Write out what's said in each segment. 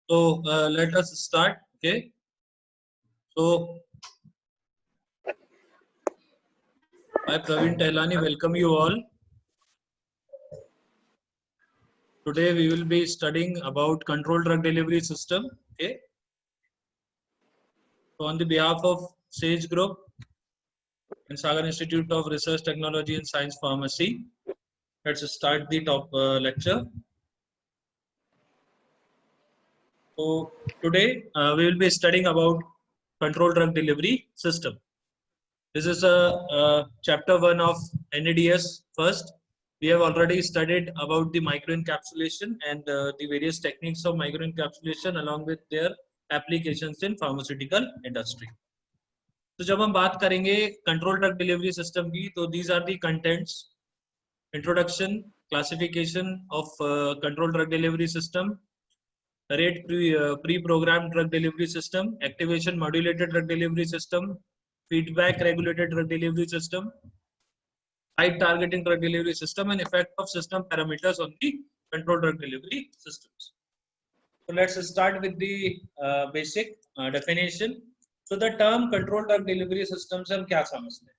So let us start. Okay. So I, Praveen Tailani, welcome you all. Today we will be studying about controlled drug delivery system. Okay. So on the behalf of Sage Group and Sagar Institute of Research Technology and Science Pharmacy, let's start the top lecture. So today we will be studying about controlled drug delivery system. This is a chapter 1 of NADS first. We have already studied about the microencapsulation and the various techniques of microencapsulation along with their applications in pharmaceutical industry. तो जब हम बात करेंगे control drug delivery system की, तो these are the contents: introduction, classification of control drug delivery system, rate pre-programmed drug delivery system, activation modulated drug delivery system, feedback regulated drug delivery system, site targeting drug delivery system, and effect of system parameters on the control drug delivery systems. So let's start with the basic definition. So the term control drug delivery systems हम क्या समझते हैं?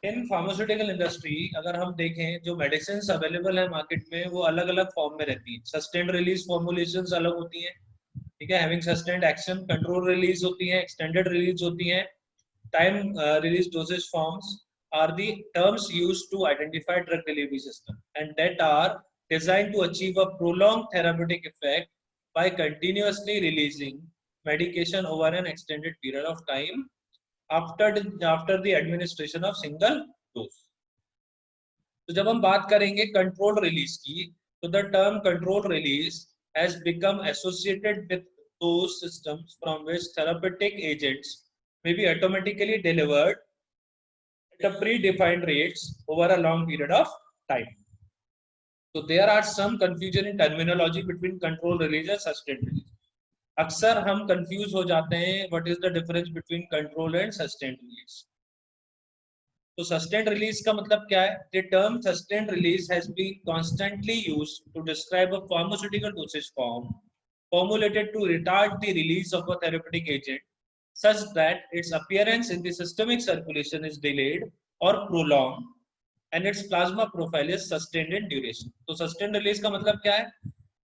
In pharmaceutical industry अगर हम देखें, जो medicine available है market में वो अलग अलग फॉर्म में रहती हैं. सस्टेन्ड रिलीज फॉर्मुलेशंस अलग होती हैं, ठीक है, having sustained action. Control release होती है, एक्सटेंडेड रिलीज होती है. Time release dosage forms are the terms used to identify drug delivery system and that are designed to achieve a prolonged therapeutic effect by continuously releasing medication over an extended period of time after the administration of single dose. तो जब हम बात करेंगे control release की, तो the term control release has become associated with those systems from which therapeutic agents may be automatically delivered at a predefined rates over a long period of time. So there are some confusion in terminology between control release and sustained release. अक्सर हम confuse हो जाते हैं what is the difference between control and sustained release. तो sustained release का मतलब क्या है? The term sustained release has been constantly used to describe a pharmaceutical dosage form formulated to retard the release of a therapeutic agent such that its appearance in the systemic circulation is delayed or prolonged and its plasma profile is sustained in duration. तो sustained release का मतलब क्या है?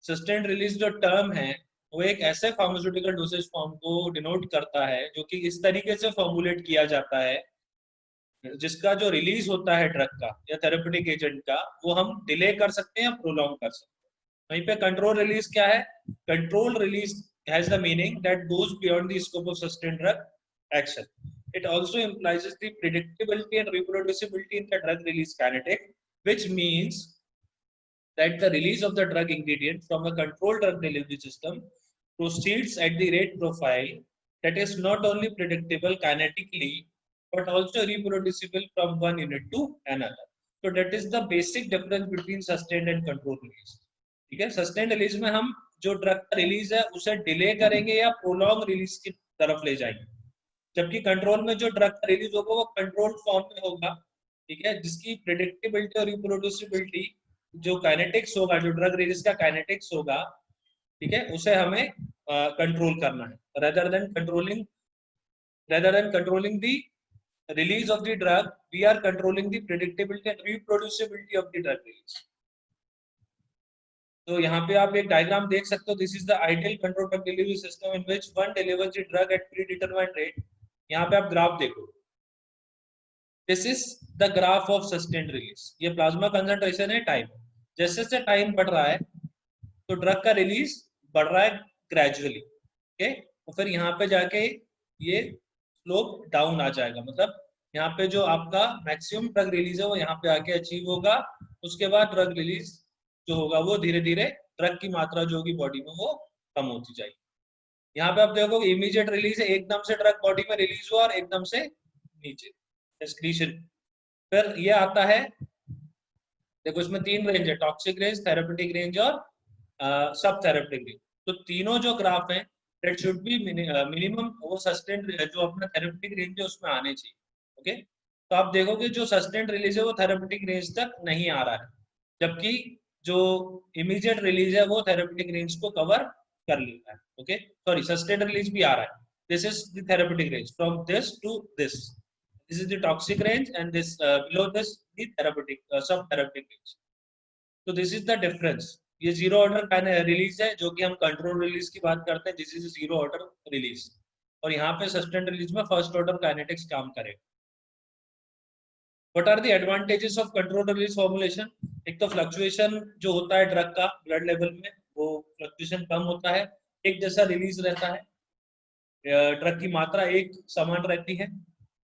Sustained release जो term है वो एक ऐसे pharmaceutical dosage form को denote करता है जो कि इस तरीके से formulate किया जाता है जिसका जो रिलीज होता है ड्रग का या थेरेप्यूटिक एजेंट का वो हम डिले कर सकते हैं या प्रोलॉन्ग कर सकते हैं. वहीं पे कंट्रोल रिलीज क्या है? Control release has the meaning that goes beyond the scope of sustained drug action. It also implies the predictability and reproducibility in the drug release kinetic, which means that the release of the drug ingredient from a controlled drug delivery system proceeds at the rate profile that is not only predictable kinetically but also reproducible from one unit to another. So that is the basic difference between sustained and controlled release. ठीक है, sustained release में हम जो drug का release है उसे delay करेंगे या प्रोलॉन्ग रिलीज की तरफ ले जाएंगे, जबकि कंट्रोल में जो ड्रग का रिलीज होगा वो कंट्रोल्ड फॉर्म में होगा, ठीक है, जिसकी प्रेडिक्टेबिलिटी और रिप्रोड्यूसिबिलिटी जो काइनेटिक्स होगा, जो ड्रग रिलीज का काइनेटिक्स होगा, ठीक है, उसे हमें कंट्रोल करना है rather than controlling the release of the drug. We are controlling the predictability and reproducibility of the drug release. तो यहाँ पे आप एक डायग्राम देख सकते हो. This is the ideal control drug delivery system in which one delivers the drug eight predetermined rate. यहाँ पे आप ग्राफ देखो, this is the graph of sustained release. ये प्लाज्मा कंसंट्रेशन है, टाइम. जैसे जैसे टाइम बढ़ रहा है तो ड्रग का रिलीज बढ़ रहा है ग्रेजुअली, ओके. तो फिर यहाँ पे जाके ये स्लोप डाउन आ जाएगा, मतलब यहाँ पे जो आपका मैक्सिमम ड्रग रिलीज है वो यहाँ पे आके अचीव होगा. उसके बाद ड्रग रिलीज जो होगा वो धीरे धीरे ड्रग की मात्रा जो होगी बॉडी में वो कम होती जाएगी. यहाँ पे आप देखोगे इमीडिएट रिलीज है, एकदम से ड्रग बॉडी में रिलीज हुआ और एकदम से नीचे एक्सक्रीशन. फिर ये आता है, देखो इसमें तीन रेंज है, टॉक्सिक रेंज, थेरेप्यूटिक रेंज और सब थेरेप्यूटिक रेंज. तो तीनों जो ग्राफ हैं दैट शुड बी मिनिमम वो सस्टेन्ड जो अपना थेरेप्यूटिक रेंज है उसमें आने चाहिए, ओके. तो आप देखोगे जो सस्टेन्ड रिलीज है वो थेरेप्यूटिक रेंज तक नहीं आ रहा है, जबकि जो इमीडिएट रिलीज है वो थेरेप्यूटिक रेंज को कवर कर लेता है. ओके, सॉरी, सस्टेन्ड रिलीज भी आ रहा है. This is the therapeutic range from this to this. This is the toxic range and this below this the therapeutic sub therapeutic range. तो दिस इज द डिफरेंस. ये zero order release है जो कि हम कंट्रोल रिलीज की बात करते हैं. This is zero order release और यहाँ पे सस्टेन्ड रिलीज में फर्स्ट ऑर्डर काइनेटिक्स काम करेगा. What are the advantages of controlled release formulation? एक तो फ्लक्चुएशन जो होता है ड्रग का ब्लड लेवल में वो फ्लक्चुएशन कम होता है. एक जैसा रिलीज रहता है. ड्रग की मात्रा एक समान रहती है.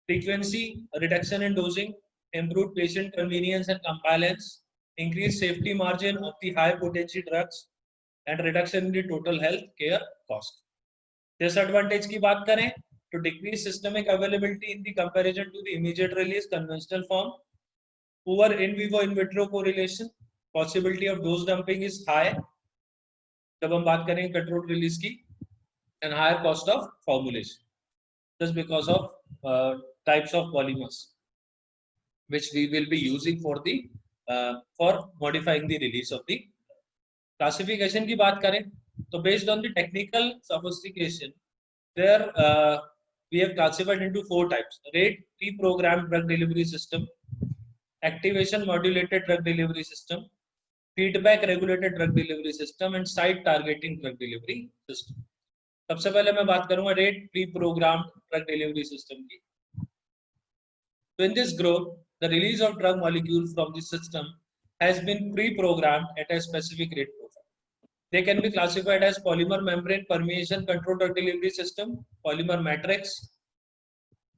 Frequency reduction in dosing, improve patient convenience and compliance, increase safety margin of the high potency drugs and reduction in the total health care cost. Disadvantage की बात करें to decrease systemic availability in the comparison to the immediate release conventional form, poor in vivo in vitro correlation, possibility of dose dumping is high जब हम बात करेंगे controlled release की, and higher cost of formulation just because of types of polymers which we will be using for the for modifying the release of the. Classification की बात करें तो based on the technical sophistication there we have classified into 4 types: rate pre-programmed drug delivery system, activation modulated drug delivery system, feedback regulated drug delivery system, and site targeting drug delivery system. सबसे पहले मैं बात करूंगा rate pre-programmed drug delivery system की. So in this group, the release of drug molecule from the system has been pre-programmed at a specific rate profile. They can be classified as polymer membrane permeation control drug delivery system, polymer matrix,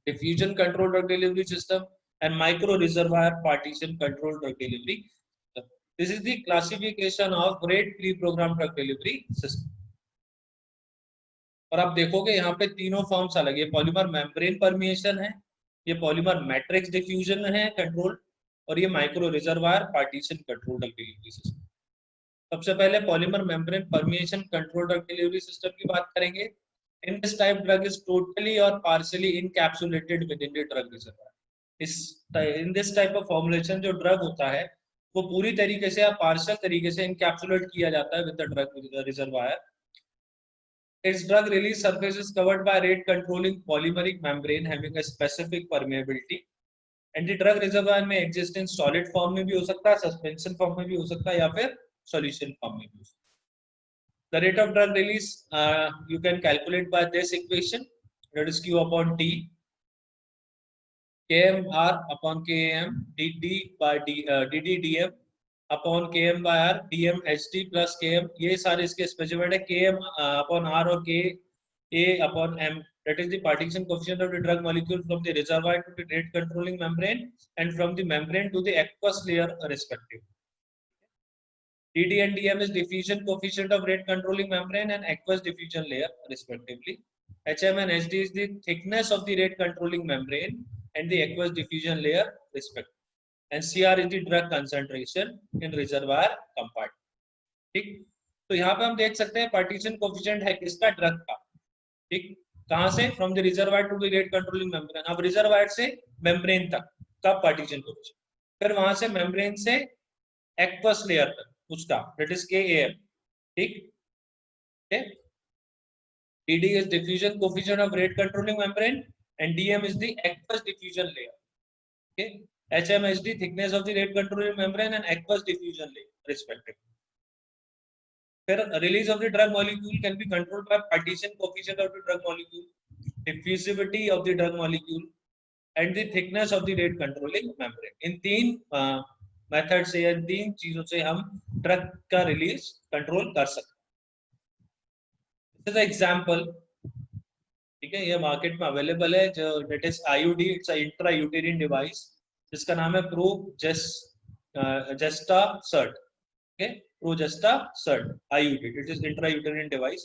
diffusion control drug delivery system, and micro reservoir partition control drug delivery system. This is the classification of rate pre-programmed drug delivery system. और आप देखोगे यहाँ पे तीनों forms अलग है. Polymer membrane permeation है, ये पॉलीमर मैट्रिक्स डिफ्यूजन है कंट्रोल, और ये micro reservoir partition control drug delivery system. सबसे पहले polymer membrane permeation control drug delivery system की बात करेंगे. In this type, drug is totally or partially encapsulated within the drug reservoir. In this type of formulation जो drug होता है वो पूरी तरीके से या पार्शियल तरीके से इनकैप्सुलेट किया जाता है with the drug reservoir. Its drug release surface is covered by rate controlling polymeric membrane having a specific permeability. And the drug reservoir में exist in solid form में भी हो सकता है, suspension form में भी हो सकता है, या फिर solution form में भी हो सकता है. The rate of drug release you can calculate by this equation, that is Q upon T, Km R upon Km, dt by dt dm upon Km by R, dm ht plus Km. ये सारे इसके specified है. Km upon R और K A upon M, that is the partition coefficient of the drug molecule from the reservoir to the rate controlling membrane and from the membrane to the aqueous layer respectively. dd and dm is diffusion coefficient of rate controlling membrane and aqueous diffusion layer respectively. hm and hd is the thickness of the rate controlling membrane and the aqueous diffusion layer respectively. And cr is the drug concentration in reservoir compartment. ठीक, तो यहाँ पे हम देख सकते हैं partition coefficient है किसका, ड्रग का. ठीक, कहाँ से, from the reservoir to the rate controlling membrane. अब रिजर्वायर से मेम्ब्रेन तक का पार्टीशन कोफिशिएंट, फिर वहां से मेम्ब्रेन से एक्वस लेयर तक उसका, that is KAM. ठीक, dd is diffusion coefficient of rate controlling membrane and dm is the aqueous diffusion layer. Okay, HMHD thickness of the rate controlling membrane and aqueous diffusion layer respectively. फिर release of the drug molecule can be controlled by partition coefficient of the drug molecule, diffusivity of the drug molecule and the thickness of the rate controlling membrane. इन तीन method से या तीन चीजों से हम drug का release control कर सकते हैं. This is example. ठीक है, ये मार्केट में अवेलेबल है जो that is IUD. It's a intra uterine device जिसका नाम है Progestasert. Okay, Progestasert IUD. It is intra uterine device.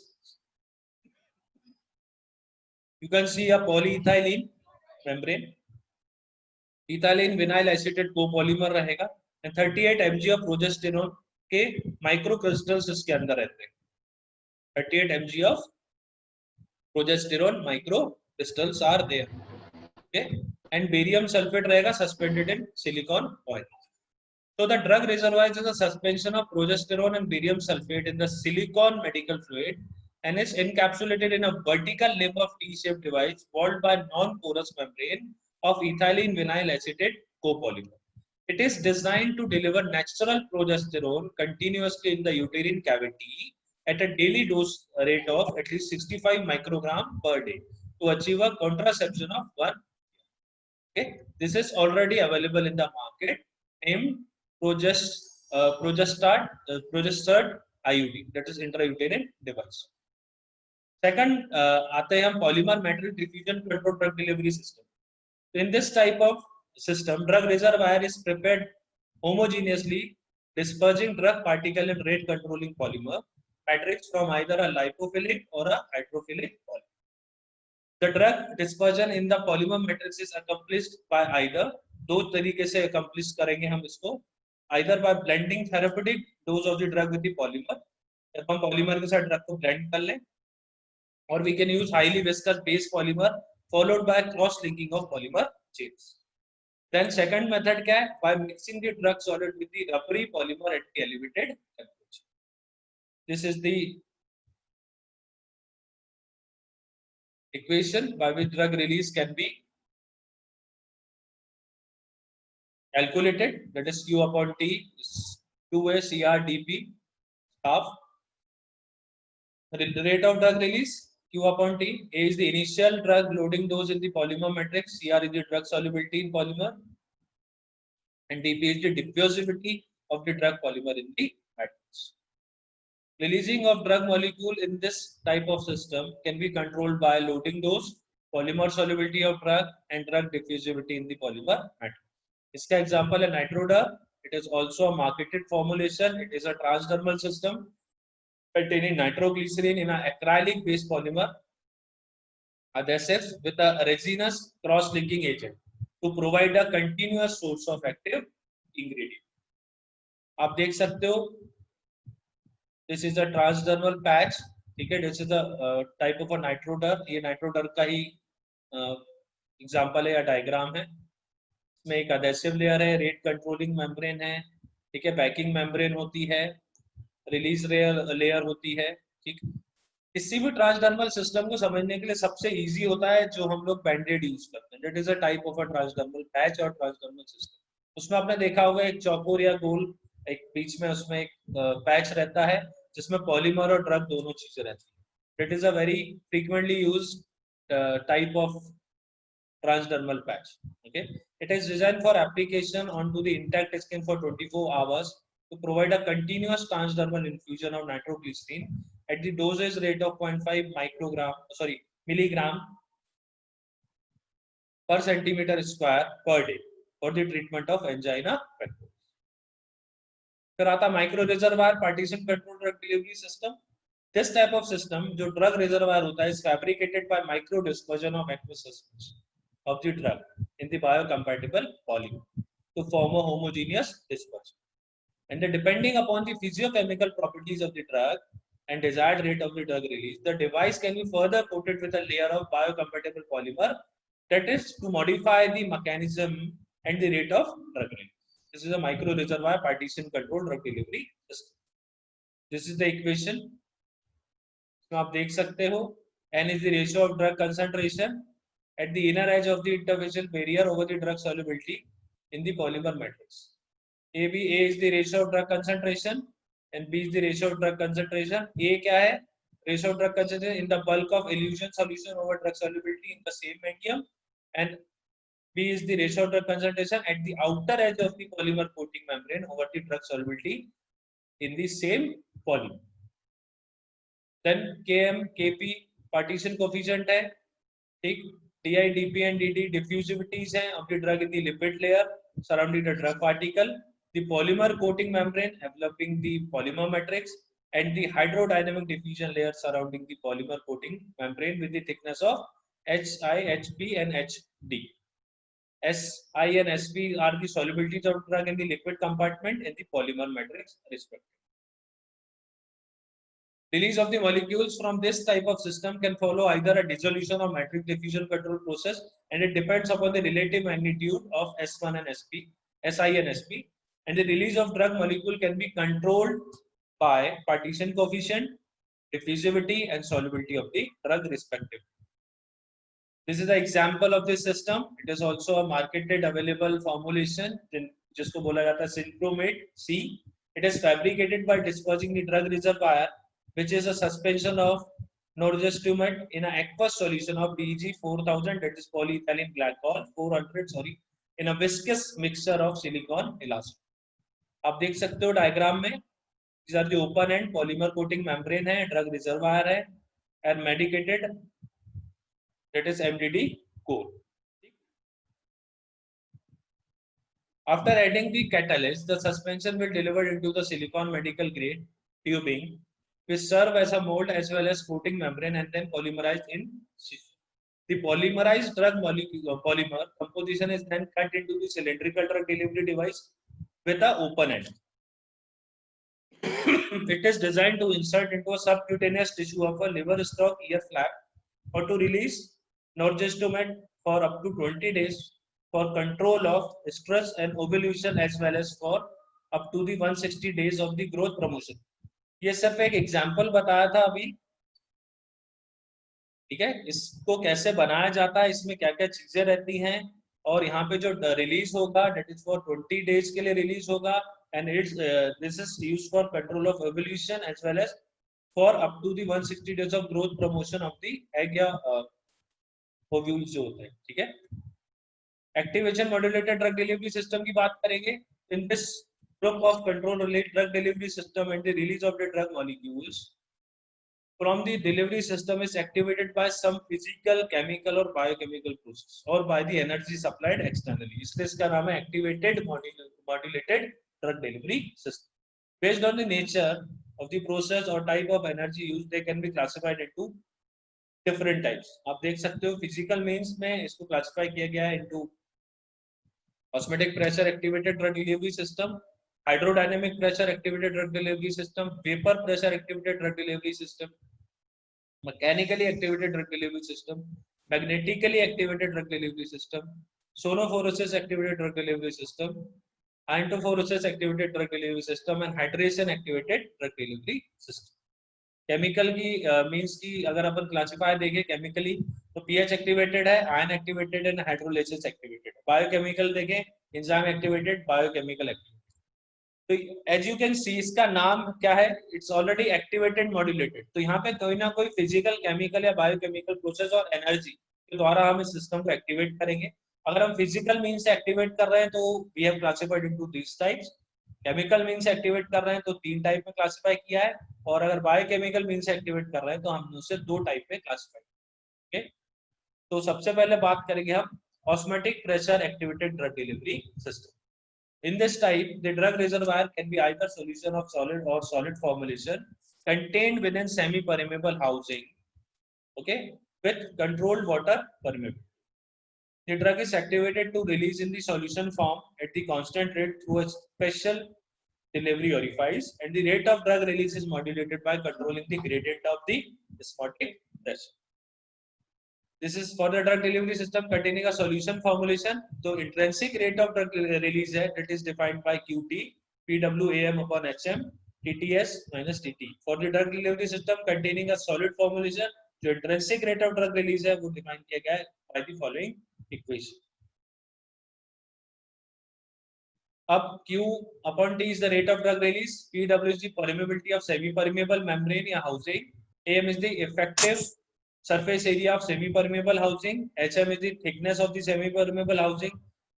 You can see a polyethylene membrane. Ethylene vinyl acetate copolymer रहेगा and 38 mg of progesterone के micro crystals इसके अंदर रहते हैं. 38 mg of progesterone micro crystals are there. Okay, and barium sulfate रहेगा suspended in silicon oil. So the drug reservoir is a suspension of progesterone and barium sulfate in the silicone medical fluid and is encapsulated in a vertical limb of T-shaped device walled by non-porous membrane of ethylene vinyl acetate copolymer. It is designed to deliver natural progesterone continuously in the uterine cavity at a daily dose rate of at least 65 microgram per day to achieve a contraception of 1. Okay, this is already available in the market named Progestard IUD, that is intrauterine device. Second, आते हैं हम polymer matrix diffusion control drug delivery system. In this type of system, drug reservoir is prepared homogeneously, dispersing drug particle in rate controlling polymer matrix from either a lipophilic or a hydrophilic polymer. The drug dispersion in the polymer matrix is accomplished by either, दो तरीके से accomplish करेंगे हम इसको, either by blending therapeutic dose of the drug with the polymer, जब हम polymer के साथ drug को blend कर लें, or we can use highly viscous base polymer followed by cross linking of polymer chains. Then second method क्या है? By mixing the drug solid with the rubbery polymer at the elevated temperature. This is the equation by which drug release can be calculated, that is Q upon T is 2A CRDP half. The rate of drug release Q upon T. A is the initial drug loading dose in the polymer matrix, CR is the drug solubility in polymer, and dP is the diffusivity of the drug polymer in the matrix. Releasing of drug molecule in this type of system can be controlled by loading dose, polymer solubility of drug, and drug diffusivity in the polymer matrix. इसका example है Nitroder. It is also a marketed formulation. It is a transdermal system containing nitroglycerin in an acrylic based polymer adhesive with a resinous cross-linking agent to provide a continuous source of active ingredient. आप देख सकते हो, this is a transdermal patch. ठीक है, this is a type of a Nitroder. ये Nitroder का ही example है या diagram है. इसमें एक adhesive layer है, rate controlling membrane है, ठीक है, packing membrane होती है, release layer होती है. ठीक, किसी भी ट्रांसडर्मल सिस्टम को समझने के लिए सबसे इजी होता है जो हम लोग बैंडेड यूज करते हैं. That is a type of a transdermal patch और ट्रांसडर्मल सिस्टम. उसमें आपने देखा होगा एक चौकोर या गोल एक बीच में उसमें एक पैच रहता है जिसमें पॉलीमर और ड्रग दोनों चीजें रहती है. That is a very frequently used type of transdermal patch. Okay, it is designed for application onto the intact skin for 24 hours to provide a continuous transdermal infusion of nitroglycerin at the dosage rate of 0.5 milligram per centimeter square per day for the treatment of angina pectoris. फिर आता micro reservoir partition control drug delivery system. This type of system जो drug reservoir होता है is fabricated by micro dispersion of aqueous suspension of the drug in the biocompatible polymer to form a homogeneous dispersion. And then depending upon the physiochemical properties of the drug and desired rate of the drug release, the device can be further coated with a layer of biocompatible polymer, that is to modify the mechanism and the rate of drug release. This is a micro reservoir partition control drug delivery system. This is the equation. So आप देख सकते हो, N is the ratio of drug concentration at the inner edge of the interfacial barrier over the drug solubility in the polymer matrix. A is the ratio of drug concentration and B is the ratio of drug concentration. A क्या है? Ratio of drug concentration in the bulk of elution solution over drug solubility in the same medium, and B is the ratio of drug concentration at the outer edge of the polymer coating membrane over the drug solubility in the same polymer. Then Km, Kp partition coefficient है, ठीक. Di, dP and dt diffusivities हैं of the drug in the lipid layer surrounding the drug particle, the polymer coating membrane enveloping the polymer matrix, and the hydrodynamic diffusion layer surrounding the polymer coating membrane with the thickness of Hi, Hp and Hd. Si and Sp are the solubilities of drug in the liquid compartment and the polymer matrix respectively. Release of the molecules from this type of system can follow either a dissolution or matrix diffusion control process, and it depends upon the relative magnitude of S1 and SP, Si and Sp. and the release of drug molecule can be controlled by partition coefficient, diffusivity, and solubility of the drug respectively. This is the example of this system. It is also a marketed available formulation, जिसको बोला जाता है Synchromate C. It is fabricated by dispersing the drug reservoir, which is a suspension of norgestimate in an aqueous solution of DG 4000, that is polyethylene glycol 400, sorry, in a viscous mixture of silicon elastic. आप देख सकते हो diagram में, these are the open end polymer coating membrane है, drug reservoir है, and medicated, that is MDD core. After adding the catalyst, the suspension will deliver into the silicon medical grade tubing, which serve as a mold as well as coating membrane and then polymerized in situ. The polymerized drug molecule polymer composition is then cut into the cylindrical drug delivery device with an open end. It is designed to insert into a subcutaneous tissue of a liver stalk, ear flap, or to release norgestimate for up to 20 days for control of stress and ovulation as well as for up to the 160 days of the growth promotion. ये सिर्फ एक example बताया था अभी, ठीक है, इसको कैसे बनाया जाता है, इसमें क्या क्या चीजें रहती हैं, और यहाँ पे जो रिलीज होगा डेट इज फॉर 20 डेज के लिए रिलीज होगा, and it's this is used for control of evolution as well as for up to the 160 days of growth promotion of the egg या ovules जो होते हैं, ठीक है. Activation modulated drug delivery system की बात करेंगे. In this group of control related drug delivery system and the release of the drug molecules from the delivery system is activated by some physical, chemical or biochemical process or by the energy supplied externally. इसलिए इसका नाम है activated modulated drug delivery system. Based on the nature of the process or type of energy used, they can be classified into different types. आप देख सकते हो physical means में इसको classify किया गया है into osmotic pressure activated drug delivery system, hydrodynamic pressure activated drug delivery system, vapor pressure activated drug delivery system, mechanically activated drug delivery system, magnetically activated drug delivery system, sonophoresis activated drug delivery system, iontophoresis activated drug delivery system, and hydration activated drug delivery system. Chemical की means की अगर अपन classifier देखें chemically तो pH activated है, ion activated है, hydrolysis activated है. Biochemical देखें enzyme activated, biochemical activated. तो एज यू कैन सी इसका नाम क्या है, इट्स ऑलरेडी एक्टिवेटेड मॉड्यूलेटेड. तो यहाँ पे कोई ना कोई फिजिकल, केमिकल या बायोकेमिकल प्रोसेस और एनर्जी के द्वारा हम इस सिस्टम को एक्टिवेट करेंगे. अगर हम फिजिकल मीन से एक्टिवेट कर रहे हैं तो we have classified into this types. Chemical mean से एक्टिवेट कर रहे हैं तो 3 टाइप में क्लासिफाई किया है, और अगर बायोकेमिकल मीन से एक्टिवेट कर रहे हैं तो हमने उसे 2 टाइप में क्लासिफाई. ओके, तो सबसे पहले बात करेंगे हम osmotic pressure activated drug delivery system. In this type, the drug reservoir can be either solution of solid or solid formulation contained within semi-permeable housing, okay, with controlled water permeability. The drug is activated to release in the solution form at the constant rate through a special delivery orifice, and the rate of drug release is modulated by controlling the gradient of the osmotic pressure. This is for the drug delivery system containing a solution formulation. So intrinsic rate of drug release है, that is defined by QT, PWAM upon HM, TTS minus TT. For the drug delivery system containing a solid formulation, जो intrinsic rate of drug release है वो define किया गया है by the following equation. अब Q upon T is the rate of drug release, PW is the permeability of semi-permeable membrane या housing, AM is the effective surface area of semi-permeable housing, HM is the thickness of the semi-permeable housing,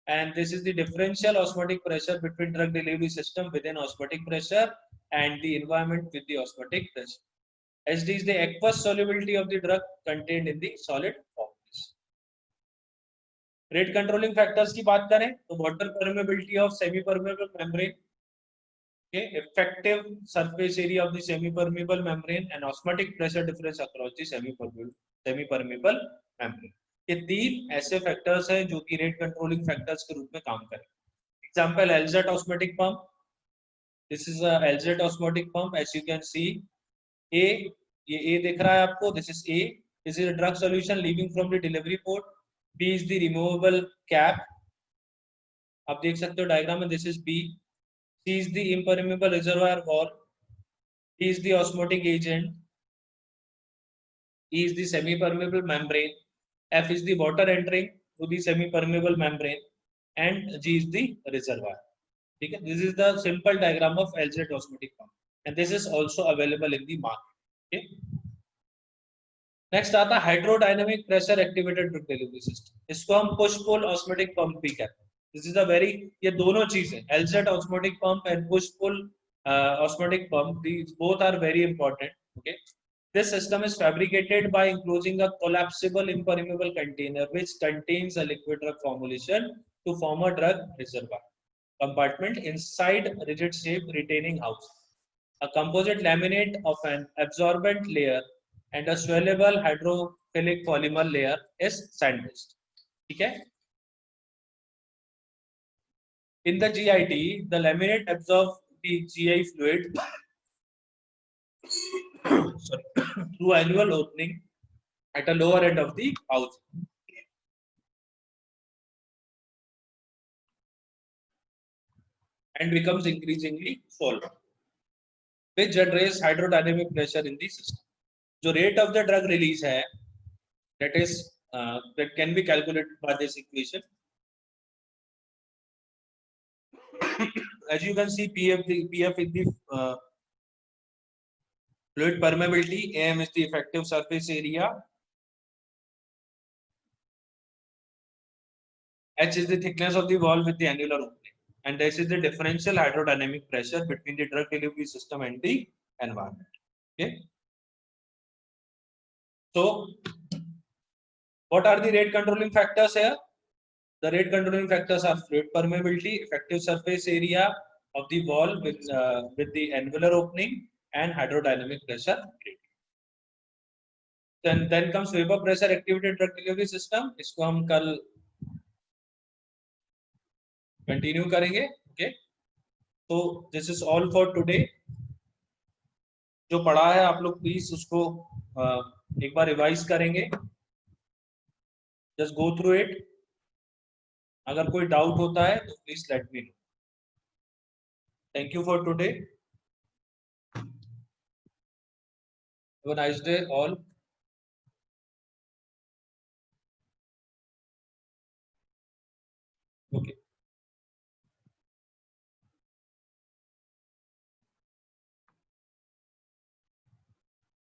and this is the differential osmotic pressure between drug delivery system within osmotic pressure and the environment with the osmotic pressure. SD is the aqueous solubility of the drug contained in the solid form. Rate controlling factors की बात करें तो water permeability of semi-permeable membrane, okay, effective surface area of the semi-permeable membrane, and osmotic pressure difference across the semi-permeable membrane. ये 3 ऐसे factors हैं जो कि rate controlling factors के रूप में काम करें. Example LZ osmotic pump. This is a LZ osmotic pump. As you can see, A, ये A दिख रहा है आपको. This is A. This is a drug solution leaving from the delivery port. B is the removable cap. आप देख सकते हो diagram में. This is B. C is the impermeable reservoir wall. D is the osmotic agent. E is the semi-permeable membrane. F is the water entering to the semi-permeable membrane, and G is the reservoir. Okay? This is the simple diagram of LZ osmotic pump, and this is also available in the market. Okay? Next आता है hydrodynamic pressure activated drug delivery system. इसको हम push pull osmotic pump भी कहते हैं. This is a very, ये दोनों चीजें LZ osmotic pump and push pull osmotic pump, these both are very important. Okay, this system is fabricated by enclosing a collapsible impermeable container which contains a liquid drug formulation to form a drug reservoir compartment inside rigid shape retaining house. A composite laminate of an absorbent layer and a swellable hydrophilic polymer layer is sandwiched. Okay. In the GIT, the laminate absorbs the GI fluid through annual opening at a lower end of the house and becomes increasingly swollen, which generates hydrodynamic pressure in the system. जो rate of the drug release है, that can be calculated by this equation. As you can see, PF is the fluid permeability, AM is the effective surface area, H is the thickness of the wall with the annular opening, and this is the differential hydrodynamic pressure between the drug delivery system and the environment. Okay. So, what are the rate controlling factors here? The rate controlling factors are fluid permeability, effective surface area of the wall with the annular opening, and hydrodynamic pressure. Then comes vapor pressure activated drug delivery system. इसको हम कल continue करेंगे. Okay. So this is all for today. जो पढ़ा है आप लोग please उसको एक बार रिवाइज करेंगे. Just go through it. अगर कोई डाउट होता है तो please let me know. Thank you for today. Have a nice day all.